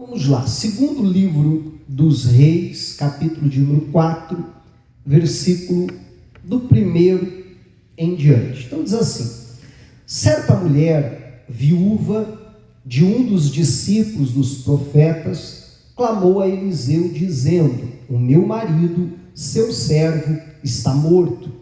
Vamos lá, segundo livro dos Reis, capítulo de número 4, versículo do 1 em diante. Então diz assim: certa mulher, viúva de um dos discípulos dos profetas, clamou a Eliseu dizendo: o meu marido, seu servo, está morto.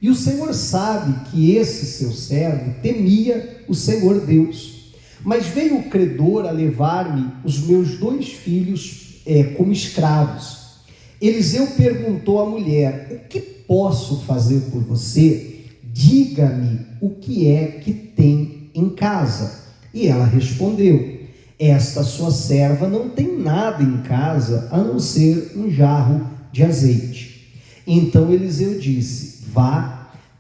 E o Senhor sabe que esse seu servo temia o Senhor Deus. Mas veio o credor a levar-me os meus 2 filhos como escravos. Eliseu perguntou à mulher: o que posso fazer por você? Diga-me o que é que tem em casa. E ela respondeu: esta sua serva não tem nada em casa a não ser um jarro de azeite. Então Eliseu disse: vá,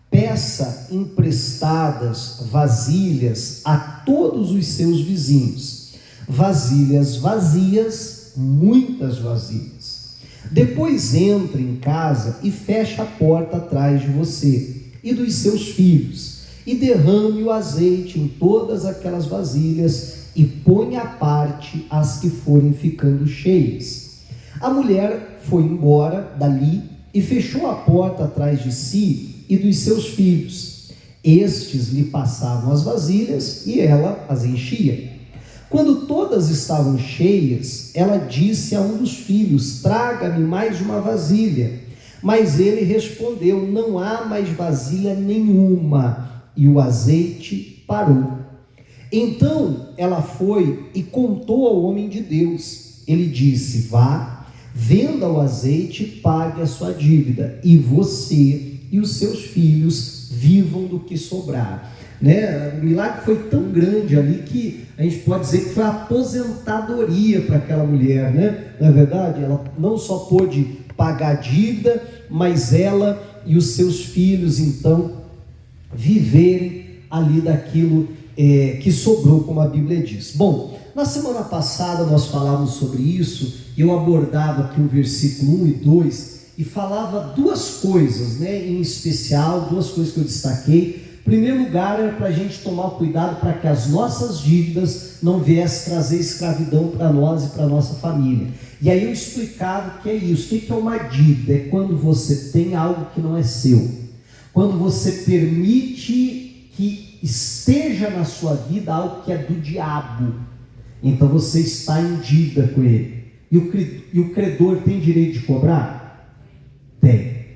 peça emprestadas vasilhas a todos os seus vizinhos, vasilhas vazias, muitas vasilhas. Depois entre em casa e feche a porta atrás de você e dos seus filhos, e derrame o azeite em todas aquelas vasilhas e ponha à parte as que forem ficando cheias. A mulher foi embora dali e fechou a porta atrás de si e dos seus filhos. Estes lhe passavam as vasilhas e ela as enchia. Quando todas estavam cheias, ela disse a um dos filhos: traga-me mais uma vasilha. Mas ele respondeu: não há mais vasilha nenhuma. E o azeite parou. Então ela foi e contou ao homem de Deus. Ele disse: vá, venda o azeite e pague a sua dívida, e você e os seus filhos vivam do que sobrar. O milagre foi tão grande ali que a gente pode dizer que foi a aposentadoria para aquela mulher, Não é verdade? Ela não só pôde pagar a dívida, mas ela e os seus filhos então viverem ali daquilo que sobrou, como a Bíblia diz. Bom, na semana passada nós falávamos sobre isso, e eu abordava aqui o versículo 1 e 2, e falava 2 coisas, em especial, 2 coisas que eu destaquei. Em primeiro lugar, era para a gente tomar cuidado para que as nossas dívidas não viessem trazer escravidão para nós e para a nossa família. E aí eu explicava o que é isso. O que é uma dívida? É quando você tem algo que não é seu. Quando você permite que esteja na sua vida algo que é do diabo. Então você está em dívida com ele. E o credor tem direito de cobrar? Tem,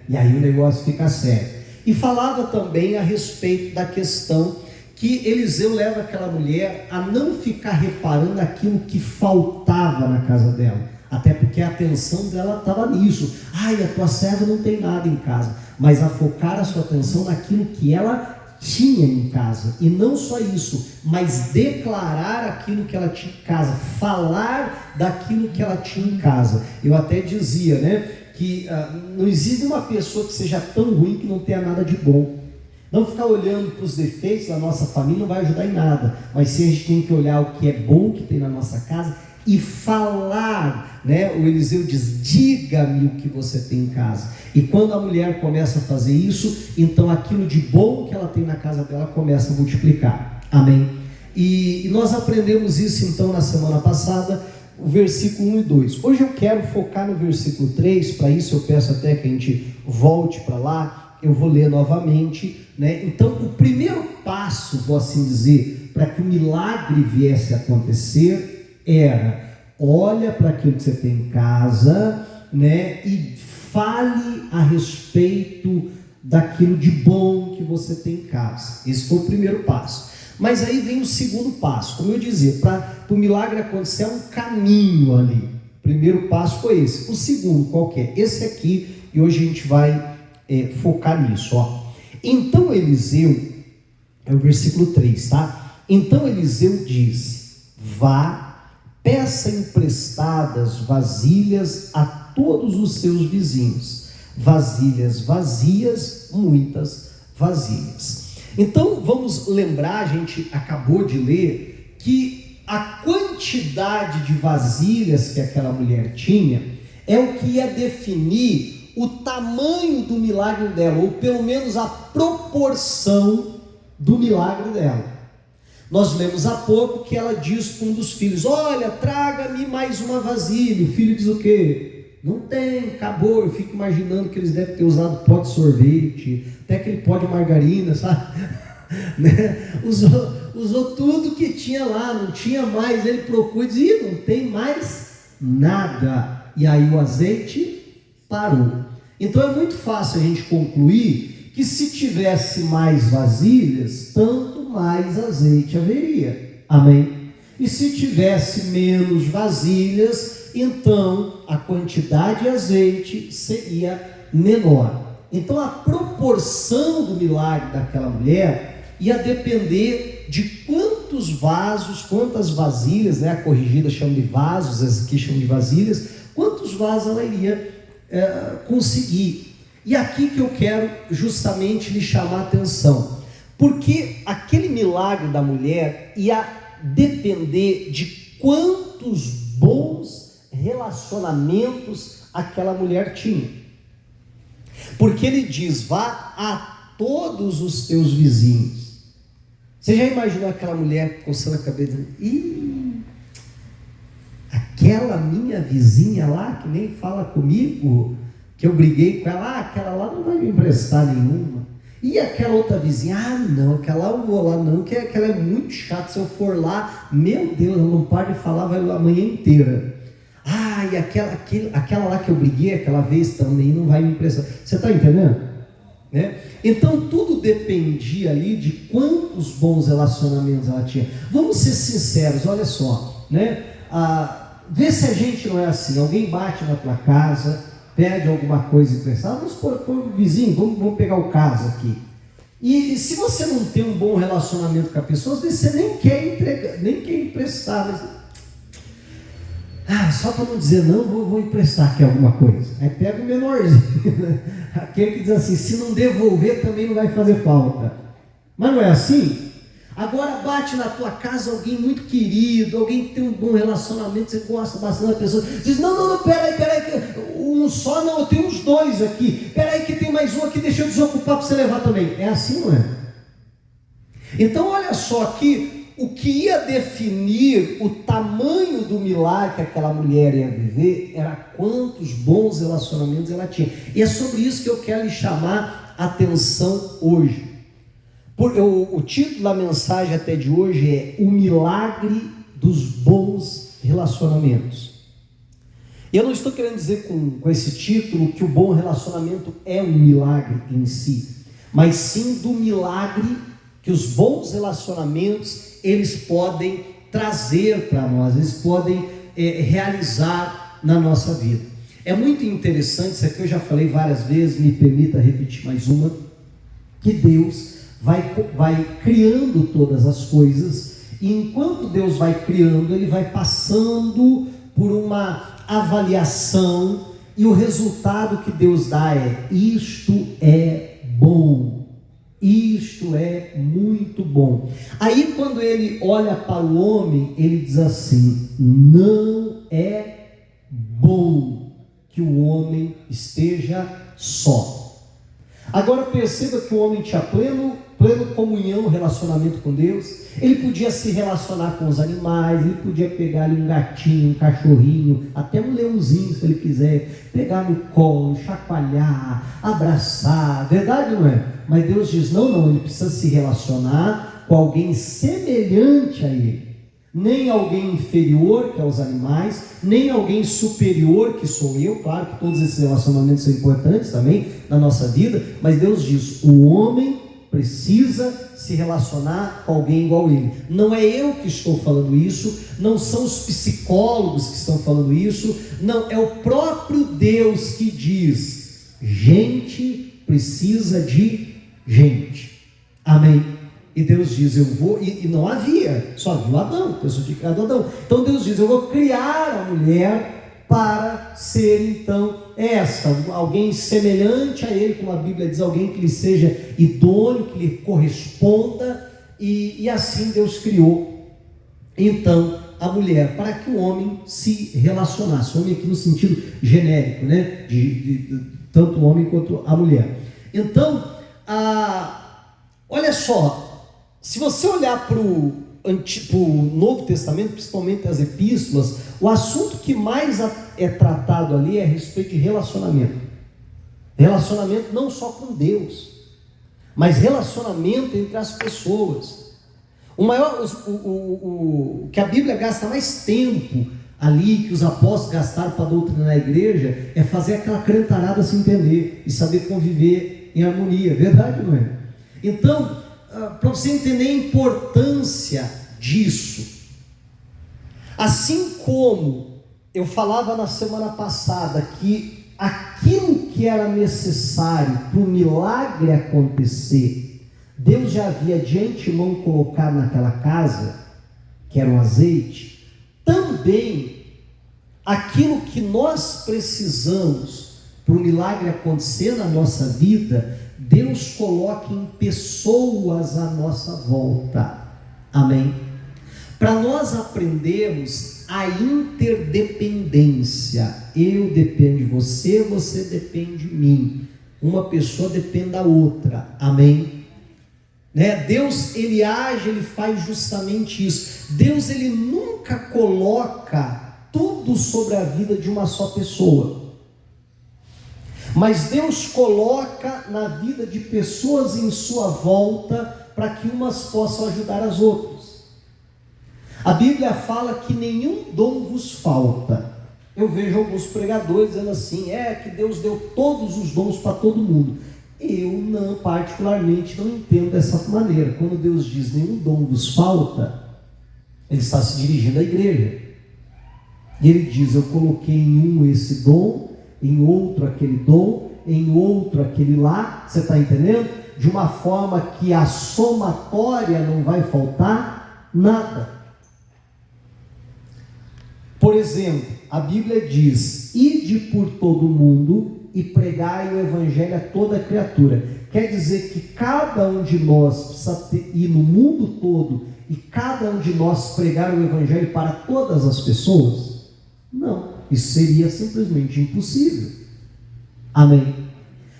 E aí o negócio fica sério. E falava também a respeito da questão que Eliseu leva aquela mulher a não ficar reparando aquilo que faltava na casa dela, até porque a atenção dela estava nisso. A tua serva não tem nada em casa, mas a focar a sua atenção naquilo que ela tinha em casa, e não só isso, mas declarar aquilo que ela tinha em casa, falar daquilo que ela tinha em casa. Eu até dizia, que não existe uma pessoa que seja tão ruim que não tenha nada de bom. Não ficar olhando para os defeitos da nossa família não vai ajudar em nada, mas sim a gente tem que olhar o que é bom que tem na nossa casa e falar, O Eliseu diz: diga-me o que você tem em casa. E quando a mulher começa a fazer isso, então aquilo de bom que ela tem na casa dela começa a multiplicar. Amém? E nós aprendemos isso então na semana passada, o versículo 1 e 2. Hoje eu quero focar no versículo 3, para isso eu peço até que a gente volte para lá, eu vou ler novamente, Então o primeiro passo, vou assim dizer, para que o milagre viesse a acontecer, era: olha para aquilo que você tem em casa, e fale a respeito daquilo de bom que você tem em casa. Esse foi o primeiro passo. Mas aí vem o segundo passo. Como eu dizia, para o milagre acontecer é um caminho ali. O primeiro passo foi esse. O segundo, qual que é? Esse aqui, e hoje a gente vai focar nisso. Então Eliseu, é o versículo 3, tá? Então Eliseu disse: vá, peça emprestadas vasilhas a todos os seus vizinhos, vasilhas vazias, muitas vasilhas. Então vamos lembrar, a gente acabou de ler, que a quantidade de vasilhas que aquela mulher tinha é o que ia definir o tamanho do milagre dela, ou pelo menos a proporção do milagre dela. Nós lemos há pouco que ela diz para um dos filhos: olha, traga-me mais uma vasilha. O filho diz o quê? Não tem, acabou. Eu fico imaginando que eles devem ter usado pó de sorvete, até aquele pó de margarina, sabe? Né? Usou tudo que tinha lá, não tinha mais. Ele procura e diz: não tem mais nada. E aí o azeite parou. Então é muito fácil a gente concluir que se tivesse mais vasilhas, tanto mais azeite haveria. Amém? E se tivesse menos vasilhas, então a quantidade de azeite seria menor. Então a proporção do milagre daquela mulher ia depender de quantos vasos, quantas vasilhas, né? A corrigida chama de vasos, as aqui chamam de vasilhas, quantos vasos ela iria conseguir. E aqui que eu quero justamente lhe chamar a atenção, porque aquele milagre da mulher ia depender de quantos bons relacionamentos aquela mulher tinha. Porque ele diz: vá a todos os teus vizinhos. Você já imaginou aquela mulher coçando a cabeça dizendo: ih, aquela minha vizinha lá que nem fala comigo, que eu briguei com ela, aquela lá não vai me emprestar nenhuma. E aquela outra vizinha: não, aquela eu vou lá não, que aquela é muito chata, se eu for lá, meu Deus, eu não paro de falar, vai a manhã inteira. E aquela lá que eu briguei aquela vez também não vai me emprestar. Você está entendendo? Né? Então tudo dependia ali de quantos bons relacionamentos ela tinha. Vamos ser sinceros, olha só, né? Vê se a gente não é assim. Alguém bate na tua casa, pede alguma coisa emprestada, vamos pôr o vizinho, vamos pegar o caso aqui. E se você não tem um bom relacionamento com a pessoa, às vezes você nem quer entregar, nem quer emprestar, mas só para não dizer não, vou emprestar aqui alguma coisa. Aí pega o menorzinho, né? Aquele que diz assim: se não devolver também não vai fazer falta. Mas não é assim? Agora bate na tua casa alguém muito querido, alguém que tem um bom relacionamento, você gosta bastante da pessoa, diz: não, peraí, um só não, eu tenho uns dois aqui, peraí que tem mais um aqui, deixa eu desocupar para você levar também. É assim, não é? Então olha só aqui, o que ia definir o tamanho do milagre que aquela mulher ia viver era quantos bons relacionamentos ela tinha. E é sobre isso que eu quero lhe chamar a atenção hoje. O título da mensagem até de hoje é O Milagre dos Bons Relacionamentos. Eu não estou querendo dizer com esse título que o bom relacionamento é um milagre em si, mas sim do milagre que os bons relacionamentos eles podem trazer para nós, eles podem realizar na nossa vida. É muito interessante, isso aqui eu já falei várias vezes, me permita repetir mais uma, que Deus vai criando todas as coisas, e enquanto Deus vai criando, Ele vai passando por uma avaliação, e o resultado que Deus dá é: isto é bom. Isto é muito bom. Aí quando ele olha para o homem, ele diz assim: não é bom que o homem esteja só. Agora perceba que o homem tinha pleno comunhão, relacionamento com Deus. Ele podia se relacionar com os animais, ele podia pegar ali um gatinho, um cachorrinho, até um leãozinho se ele quiser, pegar no colo, chacoalhar, abraçar, verdade não é? Mas Deus diz: não, ele precisa se relacionar com alguém semelhante a ele, nem alguém inferior, que é os animais, nem alguém superior, que sou eu. Claro que todos esses relacionamentos são importantes também na nossa vida, mas Deus diz: o homem precisa se relacionar com alguém igual a ele. Não é eu que estou falando isso, não são os psicólogos que estão falando isso, não, é o próprio Deus que diz: gente precisa de gente. Amém? E Deus diz: eu vou, e não havia, só viu Adão, pessoa de criado Adão. Então Deus diz: eu vou criar a mulher para ser então alguém semelhante a ele, como a Bíblia diz, alguém que lhe seja idôneo, que lhe corresponda, e assim Deus criou então a mulher, para que o homem se relacionasse. O homem aqui no sentido genérico, né? de tanto o homem quanto a mulher. Então, olha só, se você olhar para o Novo Testamento, principalmente as epístolas, o assunto que mais é tratado ali é a respeito de relacionamento. Relacionamento não só com Deus, mas relacionamento entre as pessoas. O que a Bíblia gasta mais tempo ali, que os apóstolos gastaram para doutrinar a igreja, é fazer aquela crentarada se entender e saber conviver em harmonia. Verdade, não é? Então, para você entender a importância disso, assim como eu falava na semana passada que aquilo que era necessário para o milagre acontecer, Deus já havia de antemão colocado naquela casa, que era um azeite, também aquilo que nós precisamos para o milagre acontecer na nossa vida, Deus coloca em pessoas à nossa volta. Amém? Para nós aprendermos a interdependência. Eu dependo de você, você depende de mim. Uma pessoa depende da outra. Amém? Deus, ele age, ele faz justamente isso. Deus, ele nunca coloca tudo sobre a vida de uma só pessoa. Mas Deus coloca na vida de pessoas em sua volta para que umas possam ajudar as outras. A Bíblia fala que nenhum dom vos falta. Eu vejo alguns pregadores dizendo assim, que Deus deu todos os dons para todo mundo. Eu não, particularmente, não entendo dessa maneira. Quando Deus diz nenhum dom vos falta, Ele está se dirigindo à igreja. E Ele diz, eu coloquei em um esse dom, em outro aquele dom, em outro aquele lá, você está entendendo? De uma forma que a somatória não vai faltar nada. Por exemplo, a Bíblia diz, ide por todo mundo e pregai o evangelho a toda criatura. Quer dizer que cada um de nós precisa ir no mundo todo e cada um de nós pregar o evangelho para todas as pessoas? Não, isso seria simplesmente impossível. Amém?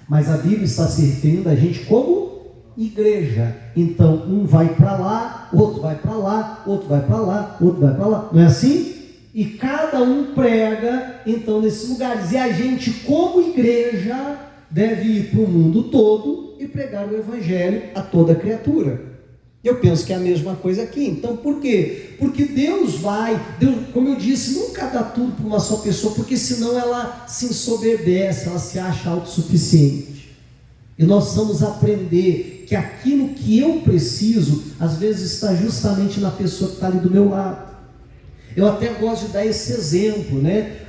Mas a Bíblia está se referindo a gente como igreja. Então, um vai para lá, outro vai para lá, outro vai para lá, outro vai para lá. Não é assim? E cada um prega, então, nesses lugares. E a gente, como igreja, deve ir para o mundo todo e pregar o evangelho a toda criatura. Eu penso que é a mesma coisa aqui. Então, por quê? Porque Deus, como eu disse, nunca dá tudo para uma só pessoa, porque senão ela se ensoberbece, ela se acha autossuficiente. E nós precisamos aprender que aquilo que eu preciso, às vezes está justamente na pessoa que está ali do meu lado. Eu até gosto de dar esse exemplo,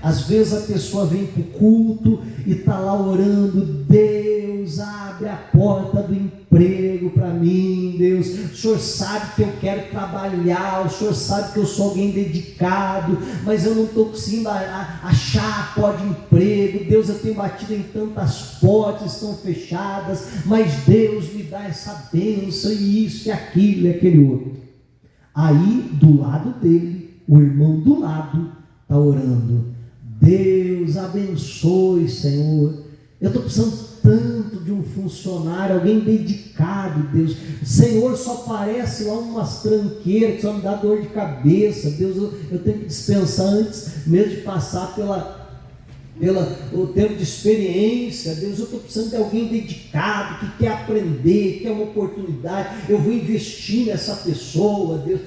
Às vezes a pessoa vem para o culto e está lá orando, Deus, abre a porta do emprego para mim, Deus, o Senhor sabe que eu quero trabalhar, o Senhor sabe que eu sou alguém dedicado, mas eu não estou conseguindo achar a porta de emprego, Deus, eu tenho batido em tantas portas, estão fechadas, mas Deus me dá essa bênção, e isso, e aquilo, e aquele outro. Aí, do lado dele, o irmão do lado está orando, Deus abençoe, Senhor, eu estou precisando tanto de um funcionário, alguém dedicado, Deus, Senhor, só aparece lá umas tranqueiras que só me dá dor de cabeça, Deus, eu tenho que dispensar antes mesmo de passar o tempo de experiência, Deus, eu estou precisando de alguém dedicado, que quer aprender, que quer uma oportunidade, eu vou investir nessa pessoa, Deus,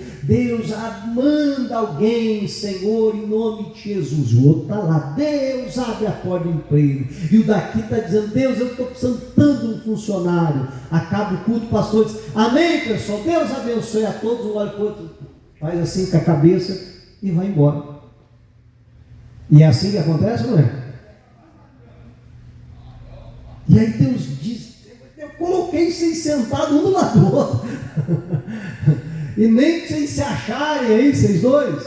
manda alguém, Senhor, em nome de Jesus. O outro está lá, Deus, abre a porta de emprego, e o daqui está dizendo, Deus, eu estou precisando tanto de um funcionário. Acaba o culto, o pastor diz, amém, pessoal, Deus abençoe a todos, um olha para o outro, faz assim com a cabeça e vai embora. E é assim que acontece, não é? E aí Deus diz, eu coloquei vocês sentados um do lado do outro, e nem que vocês se acharem aí, vocês dois.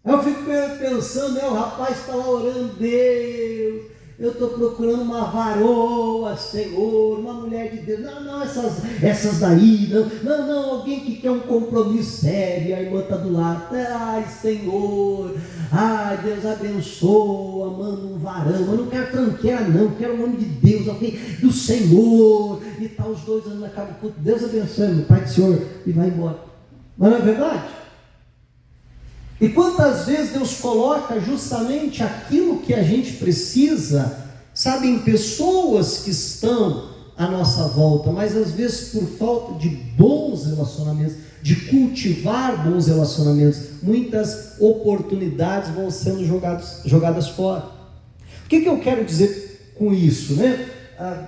Aí eu fico pensando, o rapaz está lá orando, Deus, eu estou procurando uma varoa, Senhor, uma mulher de Deus, não, essas daí, não, alguém que quer um compromisso sério. A irmã está do lado, ai Senhor, ai Deus abençoa, manda um varão, eu não quero tranqueira não, quero o nome de Deus, alguém do Senhor, e tá os dois anos na casa do culto, Deus abençoe, meu Pai do Senhor, e vai embora. Mas não é verdade? E quantas vezes Deus coloca justamente aquilo que a gente precisa, sabe, em pessoas que estão à nossa volta, mas às vezes por falta de bons relacionamentos, de cultivar bons relacionamentos, muitas oportunidades vão sendo jogadas fora. O que eu quero dizer com isso, né?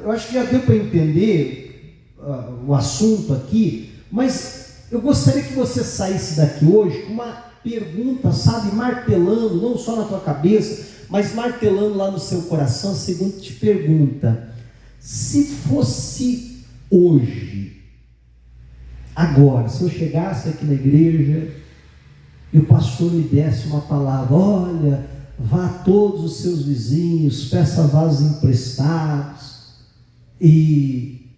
Eu acho que já deu para entender o assunto aqui, mas eu gostaria que você saísse daqui hoje com uma pergunta, sabe, martelando, não só na tua cabeça, mas martelando lá no seu coração. A seguinte pergunta: se fosse hoje, agora, se eu chegasse aqui na igreja e o pastor me desse uma palavra, olha, vá a todos os seus vizinhos, peça vasos emprestados e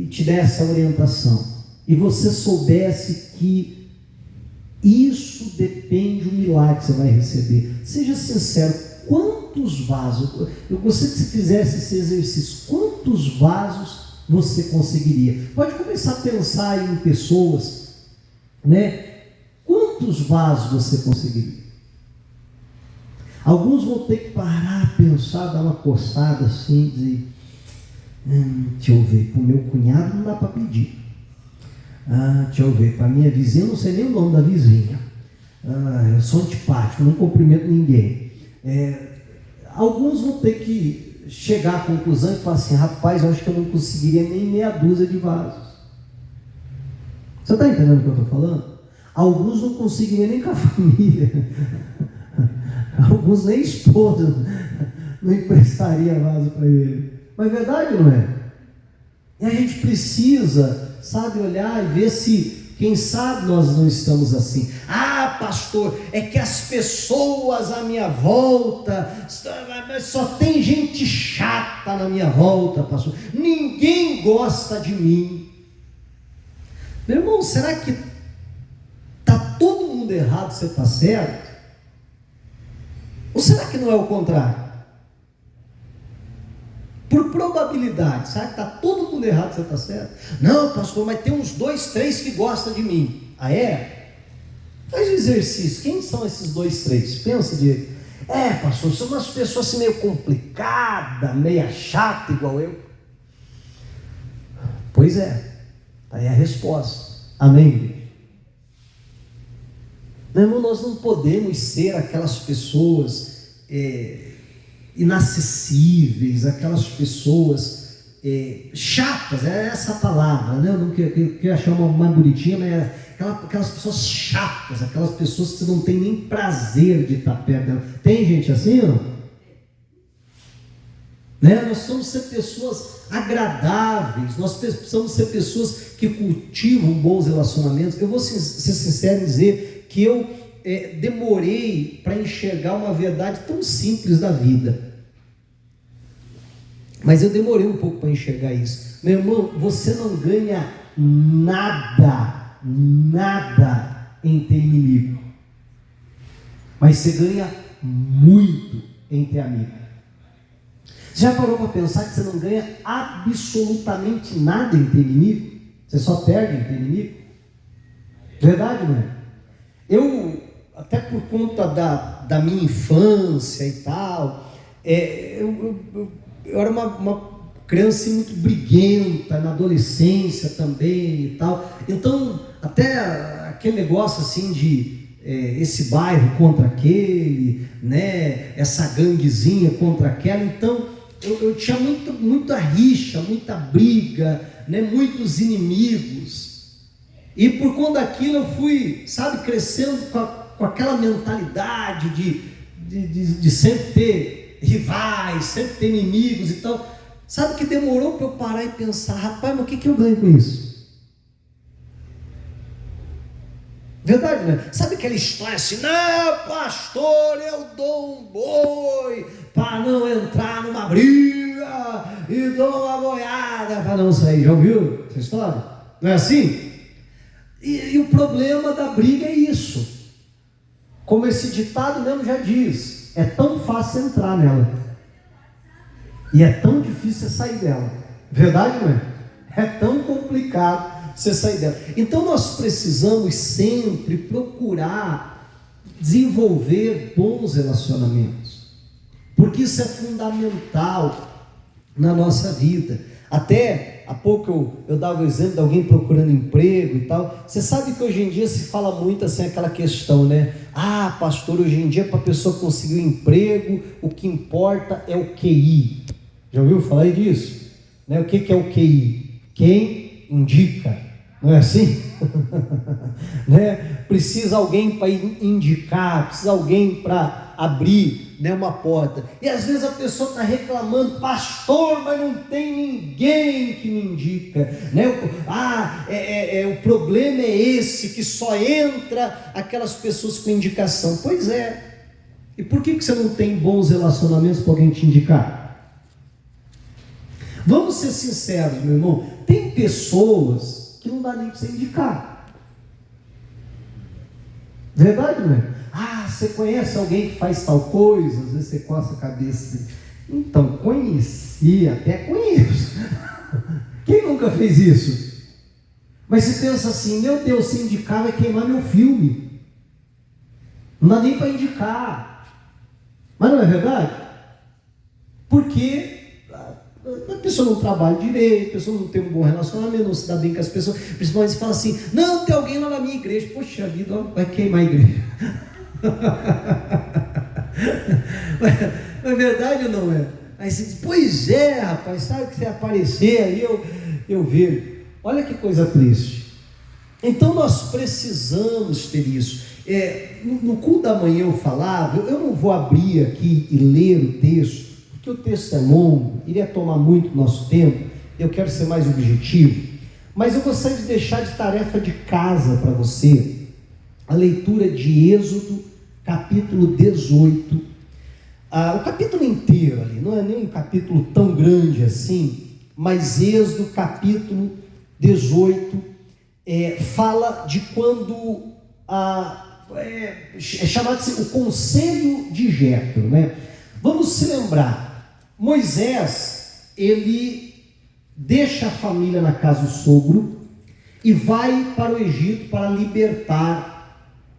te desse a orientação, e você soubesse que isso depende do milagre que você vai receber, seja sincero, quantos vasos, eu gostaria que você fizesse esse exercício, quantos vasos você conseguiria? Pode começar a pensar em pessoas, né? Quantos vasos você conseguiria? Alguns vão ter que parar, pensar, dar uma coçada assim, dizer, deixa eu ver, para o meu cunhado não dá para pedir. Deixa eu ver, para a minha vizinha, eu não sei nem o nome da vizinha. Eu sou antipático, não cumprimento ninguém. Alguns vão ter que chegar à conclusão e falar assim, rapaz, eu acho que eu não conseguiria nem meia dúzia de vasos. Você está entendendo o que eu estou falando? Alguns não conseguiriam nem com a família. Alguns nem esposa não emprestaria vaso para ele. Mas é verdade, não é? E a gente precisa, sabe, olhar e ver se, quem sabe, nós não estamos assim. Pastor, é que as pessoas à minha volta, só tem gente chata na minha volta, pastor. Ninguém gosta de mim. Meu irmão, será que está todo mundo errado, você está certo? Ou será que não é o contrário? Por probabilidade, será que está todo mundo errado, você está certo? Não, pastor, mas tem uns 2, 3 que gostam de mim. Ah, é? Faz o exercício, quem são esses 2, 3? Pensa direito. Pastor, são umas pessoas assim meio complicadas, meio chata igual eu. Pois é, aí é a resposta. Amém? Meu irmão, nós não podemos ser aquelas pessoas inacessíveis, aquelas pessoas chatas, é essa a palavra, né? Eu não quero achar uma bonitinha, mas aquelas pessoas chatas, aquelas pessoas que você não tem nem prazer de estar perto dela. Tem gente assim, não? Né? Nós precisamos ser pessoas agradáveis, nós precisamos ser pessoas que cultivam bons relacionamentos. Eu vou ser sincero em dizer que eu demorei para enxergar uma verdade tão simples da vida, mas eu demorei um pouco para enxergar isso. Meu irmão, você não ganha nada em ter inimigo, mas você ganha muito em ter amigo. Você já parou para pensar que você não ganha absolutamente nada em ter inimigo? Você só perde em ter inimigo? Verdade, não é? Eu, até por conta da minha infância e tal, eu era uma criança muito briguenta, na adolescência também e tal. Então, até aquele negócio assim de esse bairro contra aquele, né? Essa ganguezinha contra aquela. Então, eu tinha muita rixa, muita briga, né? Muitos inimigos. E por conta daquilo eu fui, sabe, crescendo com aquela mentalidade de sempre ter rivais, sempre ter inimigos e tal. Sabe que demorou para eu parar e pensar, rapaz, mas o que eu ganho com isso? Verdade, né? Sabe aquela história assim, não, pastor, eu dou um boi para não entrar numa briga e dou uma boiada para não sair. Já ouviu essa história? Não é assim? E o problema da briga é isso. Como esse ditado mesmo já diz, é tão fácil entrar nela e é tão difícil sair dela. Verdade, não é? É tão complicado você sair dela. Então nós precisamos sempre procurar desenvolver bons relacionamentos, porque isso é fundamental na nossa vida. Até há pouco eu dava o exemplo de alguém procurando emprego e tal. Você sabe que hoje em dia se fala muito assim, aquela questão, né? Ah, pastor, hoje em dia para a pessoa conseguir um emprego, o que importa é o QI. Já ouviu falar disso? Né? O que é o QI? Quem indica, não é assim? Né? Precisa alguém para indicar, precisa alguém para abrir, né, uma porta. E às vezes a pessoa está reclamando, pastor, mas não tem ninguém que me indica, né? O problema é esse, que só entra aquelas pessoas com indicação. Pois é. E por que você não tem bons relacionamentos para alguém te indicar? Vamos ser sinceros, meu irmão. Tem pessoas que não dá nem para você indicar. Verdade, não é? Ah, você conhece alguém que faz tal coisa? Às vezes você coça a cabeça assim. Então, conheci, até conheço. Quem nunca fez isso? Mas você pensa assim, meu Deus, se indicar vai queimar meu filme. Não dá nem para indicar. Mas não é verdade? Porque a pessoa não trabalha direito, a pessoa não tem um bom relacionamento, não se dá bem com as pessoas, principalmente se fala assim, não, tem alguém lá na minha igreja. Poxa vida, ó, vai queimar a igreja. É verdade ou não é? Aí você diz, pois é, rapaz, sabe que você aparecer aí eu vejo. Olha que coisa triste. Então nós precisamos ter isso. No culto da manhã eu falava, eu não vou abrir aqui e ler o texto, porque o texto é longo, iria tomar muito nosso tempo, eu quero ser mais objetivo, mas eu gostaria de deixar de tarefa de casa para você a leitura de Êxodo, capítulo 18, o capítulo inteiro ali, não é nem um capítulo tão grande assim, mas Êxodo, capítulo 18, fala de quando, é chamado assim, o conselho de Jétro, né? Vamos se lembrar, Moisés, ele deixa a família na casa do sogro e vai para o Egito para libertar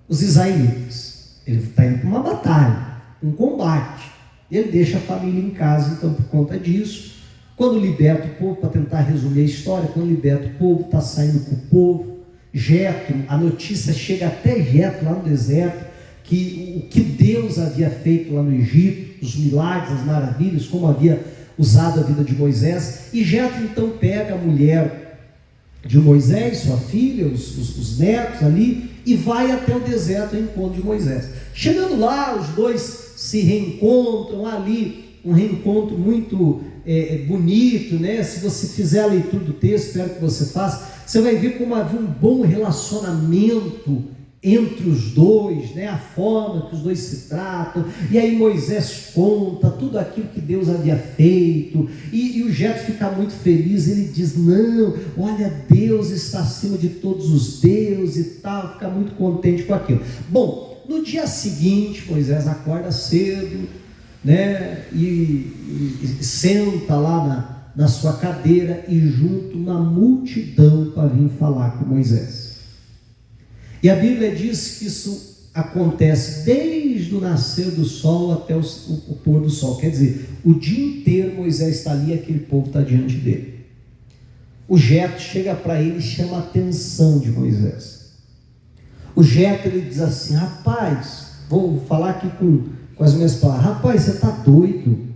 os israelitas. Ele está indo para uma batalha, um combate. Ele deixa a família em casa, então por conta disso, quando liberta o povo, para tentar resumir a história, quando liberta o povo, está saindo com o povo, Jétro, a notícia chega até Jétro lá no deserto, que o que Deus havia feito lá no Egito, os milagres, as maravilhas, como havia usado a vida de Moisés, e Jétro então pega a mulher de Moisés, sua filha, os netos ali, e vai até o deserto ao encontro de Moisés. Chegando lá, os dois se reencontram ali, um reencontro muito bonito, né? Se você fizer a leitura do texto, espero que você faça, você vai ver como havia um bom relacionamento entre os dois, né? A forma que os dois se tratam, e aí Moisés conta tudo aquilo que Deus havia feito, e o Jétro fica muito feliz, ele diz, não, olha, Deus está acima de todos os deuses e tal, fica muito contente com aquilo. Bom, no dia seguinte, Moisés acorda cedo, né? E senta lá na sua cadeira e junta uma multidão para vir falar com Moisés. E a Bíblia diz que isso acontece desde o nascer do sol até o pôr do sol. Quer dizer, o dia inteiro Moisés está ali e aquele povo está diante dele. O Jétro chega para ele e chama a atenção de Moisés. O Jétro, ele diz assim, rapaz, vou falar aqui com as minhas palavras, rapaz, você está doido,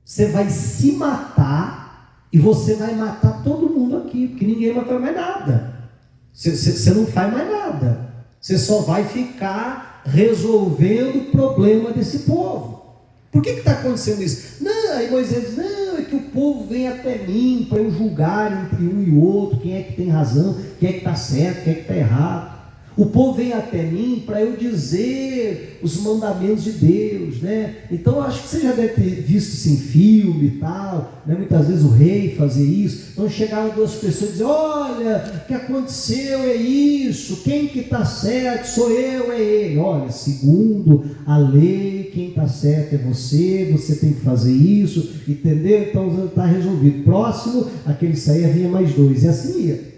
você vai se matar e você vai matar todo mundo aqui, porque ninguém vai fazer mais nada. Você não faz mais nada, você só vai ficar resolvendo o problema desse povo. Por que está acontecendo isso? Não, aí Moisés diz, não, é que o povo vem até mim para eu julgar entre um e outro, quem é que tem razão, quem é que está certo, quem é que está errado. O povo vem até mim para eu dizer os mandamentos de Deus, né? Então eu acho que você já deve ter visto isso em filme e tal, né? Muitas vezes o rei fazia isso. Então chegavam duas pessoas e diziam, olha, o que aconteceu é isso, quem que está certo sou eu, é ele. Olha, segundo a lei, quem está certo é você tem que fazer isso, entendeu? Então está resolvido. Próximo, aquele saía, vinha mais dois, e assim ia.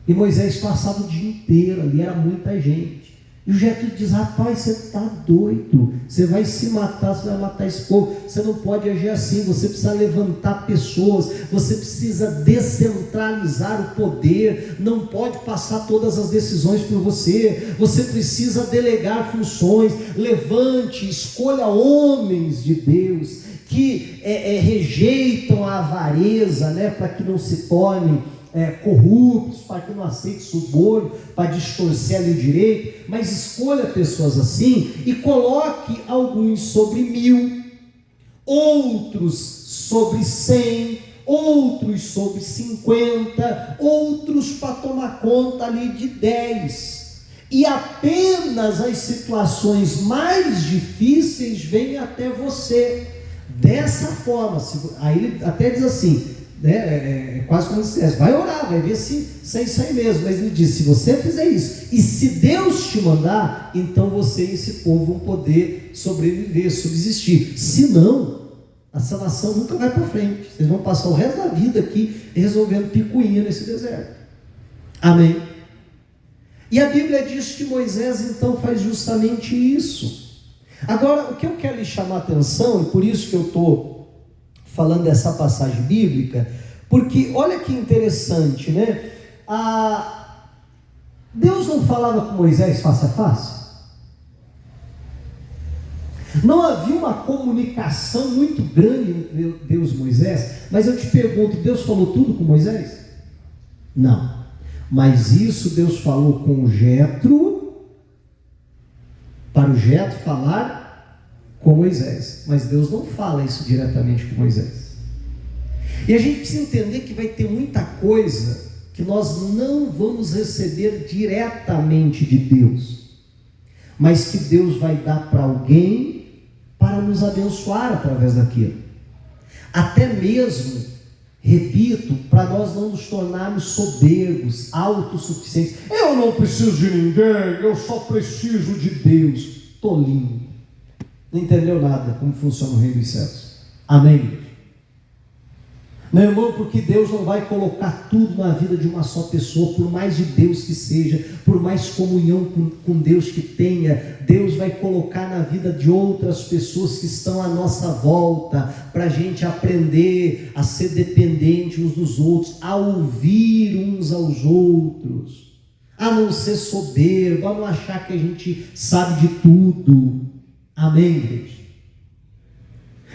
E Moisés passava o dia inteiro ali, era muita gente. E o Jetro diz: rapaz, você está doido, você vai se matar, você vai matar esse povo, você não pode agir assim, você precisa levantar pessoas, você precisa descentralizar o poder, não pode passar todas as decisões por você, você precisa delegar funções, levante, escolha homens de Deus, que rejeitam a avareza, né, para que não se tornem corruptos, para que não aceite suborno, para distorcer ali o direito, mas escolha pessoas assim e coloque alguns sobre 1000, outros sobre 100, outros sobre 50, outros para tomar conta ali de 10, e apenas as situações mais difíceis vêm até você, dessa forma. Aí ele até diz assim, quase como se dissesse: vai orar, vai ver se é isso aí mesmo. Mas ele diz: se você fizer isso, e se Deus te mandar, então você e esse povo vão poder sobreviver, subsistir. Se não, essa nação nunca vai para frente. Vocês vão passar o resto da vida aqui resolvendo picuinha nesse deserto. Amém? E a Bíblia diz que Moisés então faz justamente isso. Agora, o que eu quero lhe chamar a atenção, e por isso que eu estou falando dessa passagem bíblica, porque olha que interessante, né? Deus não falava com Moisés face a face? Não havia uma comunicação muito grande entre Deus e Moisés? Mas eu te pergunto, Deus falou tudo com Moisés? Não. Mas isso Deus falou com o Jetro, para o Jetro falar com Moisés, mas Deus não fala isso diretamente com Moisés. E a gente precisa entender que vai ter muita coisa que nós não vamos receber diretamente de Deus, mas que Deus vai dar para alguém para nos abençoar através daquilo. Até mesmo, repito, para nós não nos tornarmos soberbos, autossuficientes. Eu não preciso de ninguém, eu só preciso de Deus. Tolinho. Não entendeu nada como funciona o reino dos céus. Amém? Meu irmão, porque Deus não vai colocar tudo na vida de uma só pessoa, por mais de Deus que seja, por mais comunhão com Deus que tenha, Deus vai colocar na vida de outras pessoas que estão à nossa volta, para a gente aprender a ser dependente uns dos outros, a ouvir uns aos outros, a não ser soberbo, a não achar que a gente sabe de tudo. Amém, igreja?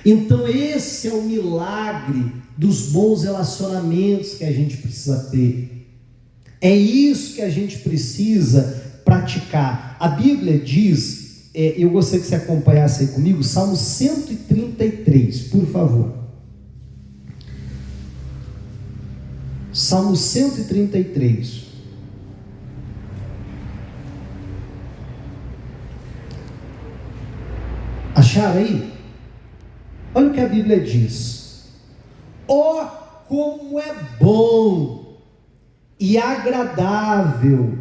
Então esse é o milagre dos bons relacionamentos que a gente precisa ter. É isso que a gente precisa praticar. A Bíblia diz, eu gostaria que você acompanhasse aí comigo, Salmo 133, por favor. Salmo 133. Acharam aí? Olha o que a Bíblia diz: ó, como é bom e agradável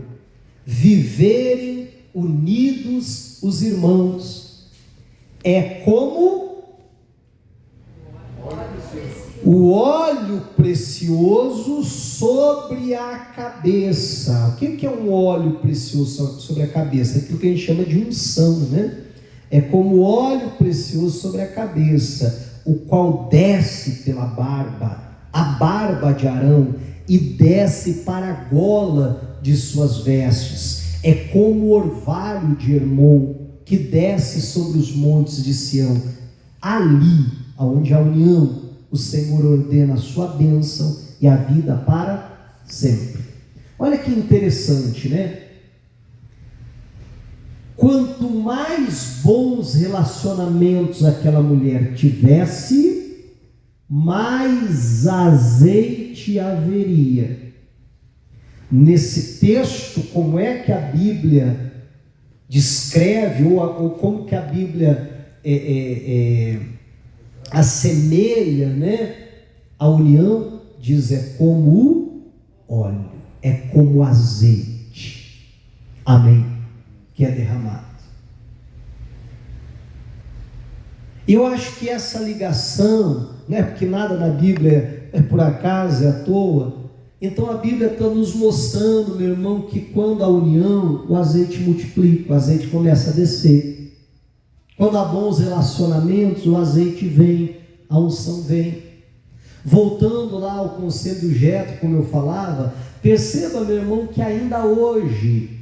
viverem unidos os irmãos, é como o óleo precioso sobre a cabeça. O que é um óleo precioso sobre a cabeça? É aquilo que a gente chama de unção, né? É como óleo precioso sobre a cabeça, o qual desce pela barba, a barba de Arão, e desce para a gola de suas vestes. É como o orvalho de Hermon, que desce sobre os montes de Sião. Ali, onde a união, o Senhor ordena a sua bênção e a vida para sempre. Olha que interessante, né? Quanto mais bons relacionamentos aquela mulher tivesse, mais azeite haveria. Nesse texto, como é que a Bíblia descreve, ou como que a Bíblia assemelha, né, a união? Diz: é como o óleo, é como o azeite. Amém? Que é derramado. Eu acho que essa ligação, não é porque nada na Bíblia é por acaso, é à toa, Então a Bíblia está nos mostrando, meu irmão, que quando há união, o azeite multiplica, o azeite começa a descer. Quando há bons relacionamentos, o azeite vem, a unção vem. Voltando lá ao conselho do Jetro, como eu falava, perceba, meu irmão, que ainda hoje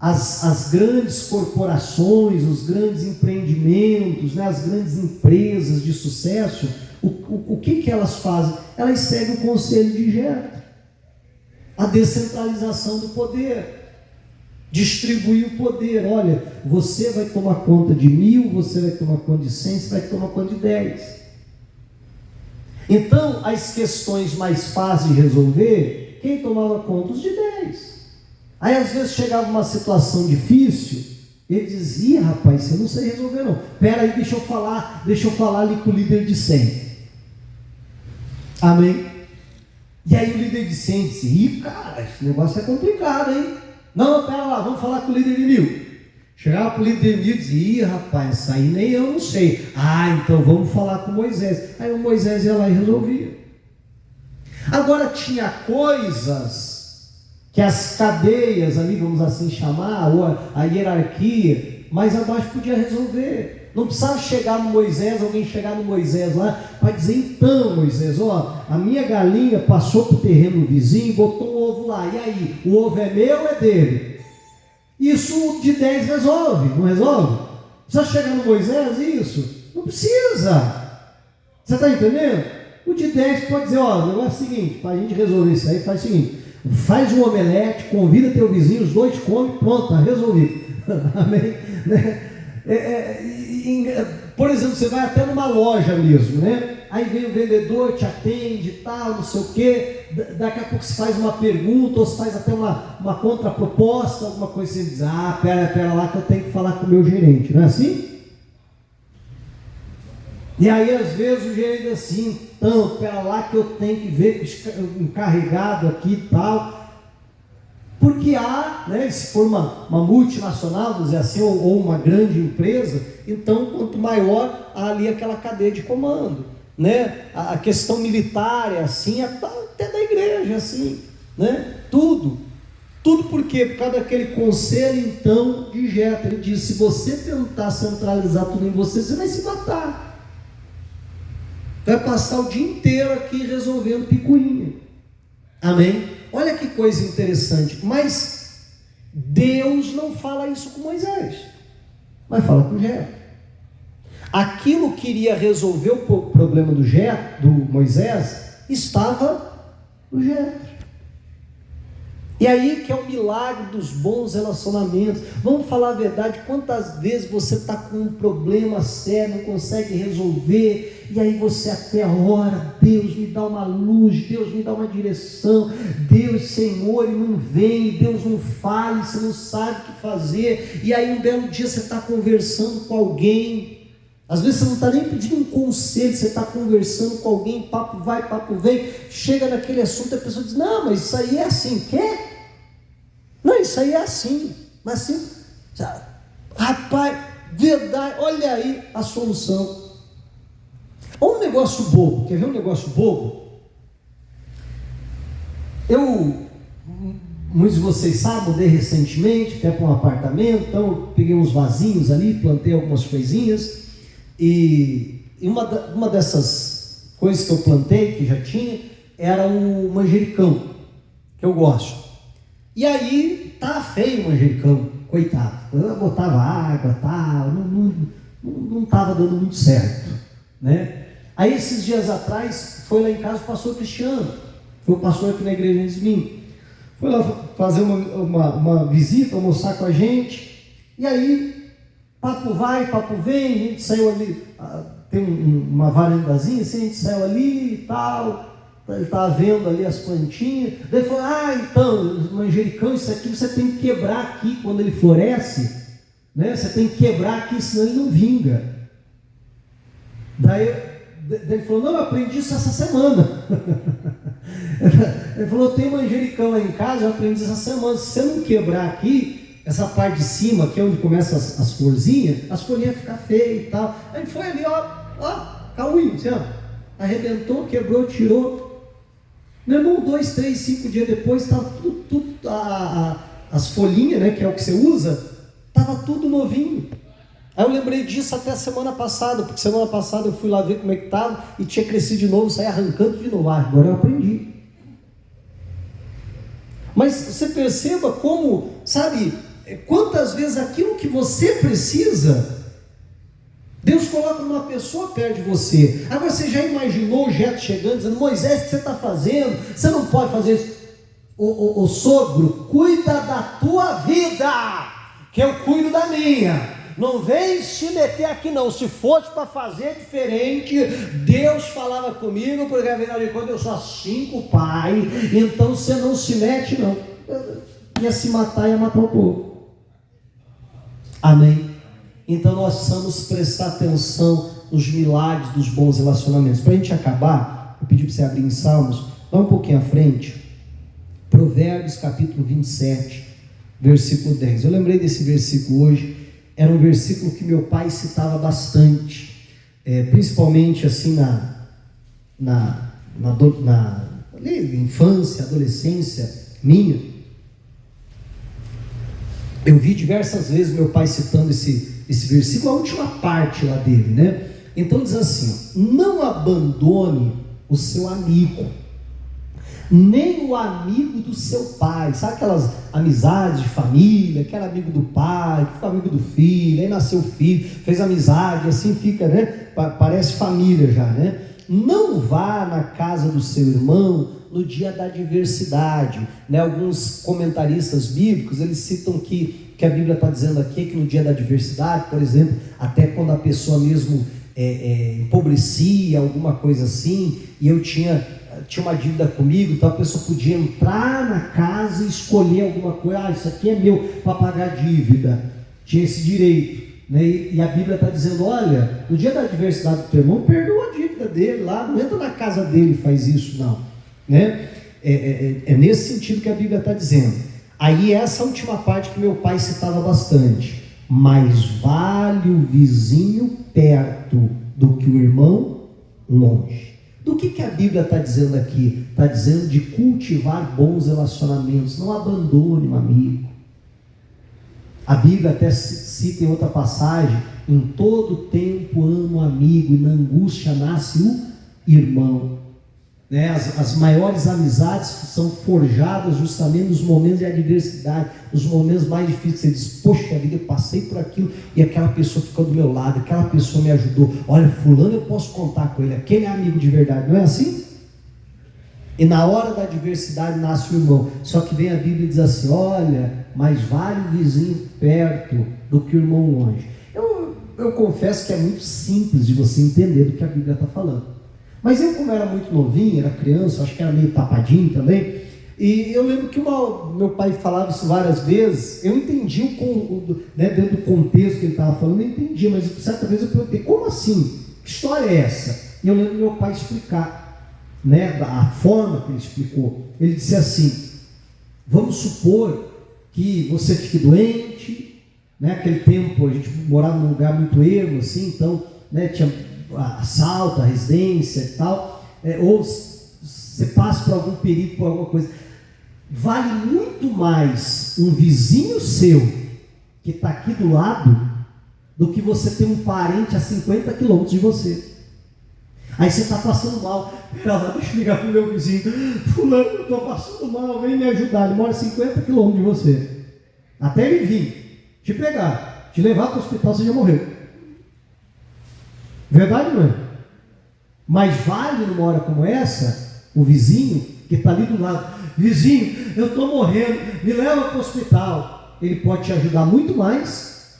as grandes corporações, os grandes empreendimentos, né, as grandes empresas de sucesso, o que elas fazem? Elas seguem o conselho de Jetro, a descentralização do poder. Distribuir o poder. Olha, você vai tomar conta de 1000, você vai tomar conta de 100, você vai tomar conta de 10. Então, as questões mais fáceis de resolver, quem tomava conta? Os de 10. Aí, às vezes, chegava uma situação difícil, ele dizia: rapaz, você não sei resolver não. Pera aí, deixa eu falar ali com o líder de 100. Amém? E aí o líder de 100 disse: cara, esse negócio é complicado, hein? Não, pera lá, vamos falar com o líder de 1000. Chegava para o líder de 1000 e dizia: rapaz, isso aí nem eu não sei. Então vamos falar com Moisés. Aí o Moisés ia lá e resolvia. Agora tinha coisas que as cadeias ali, vamos assim chamar, ou a hierarquia mais abaixo podia resolver. Não precisava chegar no Moisés, alguém chegar no Moisés lá para dizer: então Moisés, a minha galinha passou para o terreno vizinho e botou um ovo lá, e aí, o ovo é meu ou é dele? Isso de 10 resolve, não resolve? Precisa chegar no Moisés isso? Não precisa. Você está entendendo? O de 10 pode dizer: o negócio é o seguinte, para a gente resolver isso aí, faz o seguinte: faz um omelete, convida teu vizinho, os dois comem, pronto, está resolvido. Amém? Por exemplo, você vai até numa loja mesmo, né? Aí vem o vendedor, te atende e tal, não sei o quê. Daqui a pouco se faz uma pergunta, ou se faz até uma contraproposta, alguma coisa assim, diz: pera lá que eu tenho que falar com o meu gerente, não é assim? E aí às vezes o gerente diz assim: então, pera lá que eu tenho que ver o encarregado aqui e tal. Porque há, né, se for uma multinacional, vamos dizer assim, ou uma grande empresa, então quanto maior há ali aquela cadeia de comando, né? A questão militar é assim, até da igreja é assim, né? Tudo por quê? Por causa daquele conselho então de Jetro. Ele diz: se você tentar centralizar tudo em você, você vai se matar, vai passar o dia inteiro aqui resolvendo picuinha. Amém? Olha que coisa interessante. Mas Deus não fala isso com Moisés, mas fala com Jetro. Aquilo que iria resolver o problema do Moisés estava no Jetro. E aí que é o milagre dos bons relacionamentos. Vamos falar a verdade: quantas vezes você está com um problema sério, não consegue resolver, e aí você até ora: Deus me dá uma luz, Deus me dá uma direção, Deus, Senhor, e não vem, Deus não fala, você não sabe o que fazer. E aí um belo dia você está conversando com alguém, às vezes você não está nem pedindo um conselho, você está conversando com alguém, papo vai, papo vem, chega naquele assunto, a pessoa diz: não, mas isso aí é assim, quer? Não, isso aí é assim, mas assim, rapaz, verdade, olha aí a solução. Ou um negócio bobo, quer ver um negócio bobo? Muitos de vocês sabem, mudei recentemente, até para um apartamento, então eu peguei uns vasinhos ali, plantei algumas coisinhas, e uma dessas coisas que eu plantei, que já tinha, era o manjericão, que eu gosto. E aí, tá feio o manjericão, coitado. Eu botava água, tal, não estava dando muito certo, né? Aí esses dias atrás, foi lá em casa o pastor Cristiano, foi o pastor aqui na igreja de mim, foi lá fazer uma visita, almoçar com a gente, e aí, papo vai, papo vem, a gente saiu ali, tem uma varandazinha assim, a gente saiu ali e tal, ele estava vendo ali as plantinhas, daí ele falou: então, manjericão, isso aqui você tem que quebrar aqui quando ele floresce, né? Você tem que quebrar aqui, senão ele não vinga. Daí ele falou: não, eu aprendi isso essa semana. Ele falou: tem manjericão lá em casa, eu aprendi isso essa semana. Se você não quebrar aqui, essa parte de cima, que é onde começam as florzinhas, as folhinhas ficam feias e tal. Aí foi ali, cauinho, assim, arrebentou, quebrou, tirou. Meu irmão, 2, 3, 5 dias depois, estava as folhinhas, né, que é o que você usa, estava tudo novinho. Aí eu lembrei disso até semana passada, porque semana passada eu fui lá ver como é que estava e tinha crescido de novo, saí arrancando de novo. Agora eu aprendi. Mas você perceba como, sabe, quantas vezes aquilo que você precisa, Deus coloca uma pessoa perto de você. Agora você já imaginou o Jeto chegando, dizendo: Moisés, o que você está fazendo? Você não pode fazer isso. O sogro, cuida da tua vida, que eu cuido da minha. Não vem se meter aqui não. Se fosse para fazer diferente, Deus falava comigo, porque afinal de contas eu sou assim com o pai, então você não se mete não. Ia se matar, ia matar o povo. Amém? Então nós precisamos prestar atenção nos milagres dos bons relacionamentos. Para a gente acabar, eu pedi para você abrir em Salmos, dá um pouquinho à frente, Provérbios capítulo 27, versículo 10. Eu lembrei desse versículo hoje. Era um versículo que meu pai citava bastante, principalmente assim na infância, adolescência minha. Eu vi diversas vezes meu pai citando esse versículo, a última parte lá dele, né? Então diz assim: não abandone o seu amigo, nem o amigo do seu pai. Sabe aquelas amizades de família, que era amigo do pai, que ficou amigo do filho, aí nasceu o filho, fez amizade, assim fica, né? Parece família já, né? Não vá na casa do seu irmão no dia da adversidade, né? Alguns comentaristas bíblicos, eles citam que a Bíblia está dizendo aqui, que no dia da adversidade, por exemplo, até quando a pessoa mesmo empobrecia, alguma coisa assim, e eu tinha uma dívida comigo, então a pessoa podia entrar na casa e escolher alguma coisa. Isso aqui é meu para pagar a dívida. Tinha esse direito, né? E a Bíblia está dizendo: olha, no dia da adversidade do teu irmão, perdoa a dívida dele lá, não entra na casa dele e faz isso não, né? É nesse sentido que a Bíblia está dizendo. Aí essa última parte que meu pai citava bastante: mais vale o vizinho perto do que o irmão longe. Do que a Bíblia está dizendo aqui? Está dizendo de cultivar bons relacionamentos. Não abandone um amigo. A Bíblia até cita em outra passagem: em todo tempo amo o amigo, e na angústia nasce o irmão. Né? As maiores amizades são forjadas justamente nos momentos de adversidade, nos momentos mais difíceis. Você diz: poxa vida, eu passei por aquilo e aquela pessoa ficou do meu lado, aquela pessoa me ajudou. Olha, fulano, eu posso contar com ele, aquele é amigo de verdade. Não é assim? E na hora da adversidade nasce o irmão. Só que vem a Bíblia e diz assim: olha, mais vale o vizinho perto do que o irmão longe. Eu confesso que é muito simples de você entender do que a Bíblia está falando. Mas eu, como era muito novinho, era criança, acho que era meio tapadinho também, e eu lembro que meu pai falava isso várias vezes. Eu entendi né, dentro do contexto que ele estava falando, eu entendi, mas certa vez eu perguntei: como assim? Que história é essa? E eu lembro do meu pai explicar, né, a forma que ele explicou. Ele disse assim: vamos supor que você fique doente, né? Aquele tempo a gente morava num lugar muito ermo, assim, então, né, tinha assalto, a residência e tal, ou você passa por algum perigo, por alguma coisa. Vale muito mais um vizinho seu que está aqui do lado do que você ter um parente a 50 quilômetros de você. Aí você está passando mal, deixa eu ligar para o meu vizinho: fulano, eu estou passando mal, vem me ajudar. Ele mora a 50 quilômetros de você. Até ele vir te pegar, te levar para o hospital, você já morreu. Verdade, não é? Mas vale numa hora como essa, o vizinho que está ali do lado: vizinho, eu estou morrendo, me leva para o hospital. Ele pode te ajudar muito mais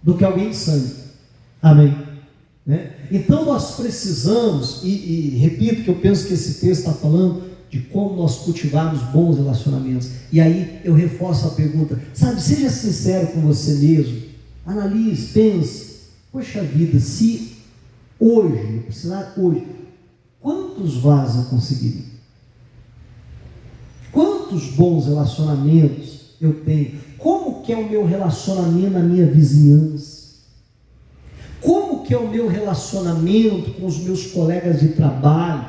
do que alguém de sangue. Amém? Né? Então nós precisamos, e repito que eu penso que esse texto está falando de como nós cultivarmos bons relacionamentos. E aí eu reforço a pergunta, sabe, seja sincero com você mesmo, analise, pense: poxa vida, se hoje, precisar hoje, quantos vasos eu conseguiria? Quantos bons relacionamentos eu tenho? Como que é o meu relacionamento na minha vizinhança? Como que é o meu relacionamento com os meus colegas de trabalho?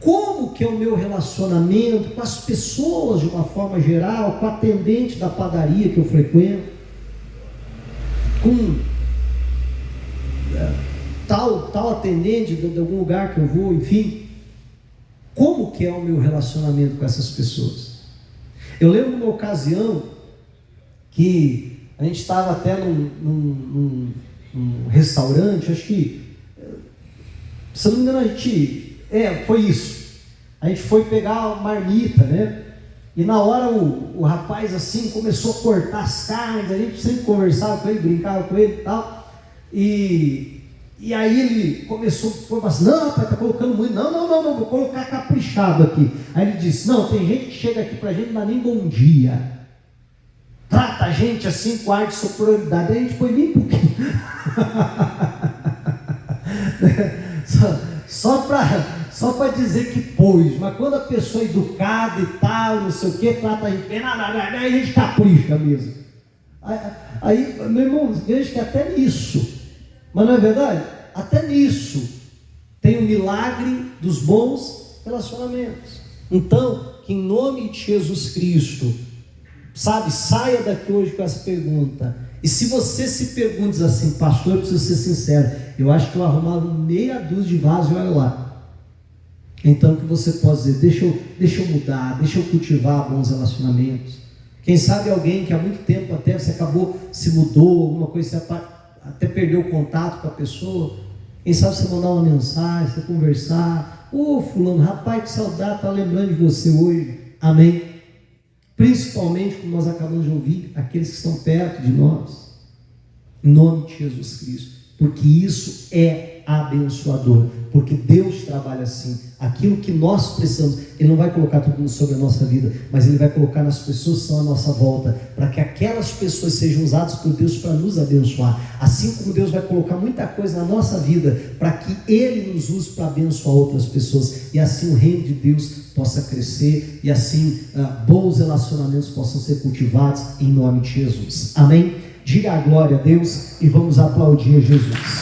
Como que é o meu relacionamento com as pessoas de uma forma geral, com a atendente da padaria que eu frequento, com tal atendente de algum lugar que eu vou, enfim. Como que é o meu relacionamento com essas pessoas? Eu lembro de uma ocasião que a gente estava até num restaurante, acho que, se eu não me engano, foi isso. A gente foi pegar uma marmita, né? E na hora o rapaz assim começou a cortar as carnes, a gente sempre conversava com ele, brincava com ele e tal. E aí ele começou a falar assim, não, pai, tá colocando muito, não, vou colocar caprichado aqui. Aí ele disse, não, tem gente que chega aqui pra gente e não dá nem bom dia. Trata a gente assim com ar de superioridade. Aí a gente põe bem pouquinho. Só para dizer que pôs, mas quando a pessoa é educada e tal, não sei o que, trata a gente bem, aí a gente capricha mesmo. Aí, meu irmão, veja que até nisso, mas não é verdade? Até nisso tem o milagre dos bons relacionamentos. Então, que em nome de Jesus Cristo, saia daqui hoje com essa pergunta. E se você se pergunta assim, pastor, eu preciso ser sincero, eu acho que eu arrumava meia dúzia de vasos e olha lá. Então que você possa dizer, deixa eu mudar, deixa eu cultivar bons relacionamentos. Quem sabe alguém que há muito tempo até você se mudou, alguma coisa, você até perdeu o contato com a pessoa. Quem sabe você mandar uma mensagem, você conversar, fulano, rapaz, que saudade, está lembrando de você hoje, amém? Principalmente, como nós acabamos de ouvir, aqueles que estão perto de nós, em nome de Jesus Cristo, porque isso é abençoador, porque Deus trabalha assim. Aquilo que nós precisamos, Ele não vai colocar tudo sobre a nossa vida, mas Ele vai colocar nas pessoas que estão à nossa volta, para que aquelas pessoas sejam usadas por Deus para nos abençoar, assim como Deus vai colocar muita coisa na nossa vida, para que Ele nos use para abençoar outras pessoas, e assim o reino de Deus possa crescer, e assim bons relacionamentos possam ser cultivados, em nome de Jesus, amém? Diga a glória a Deus, e vamos aplaudir a Jesus.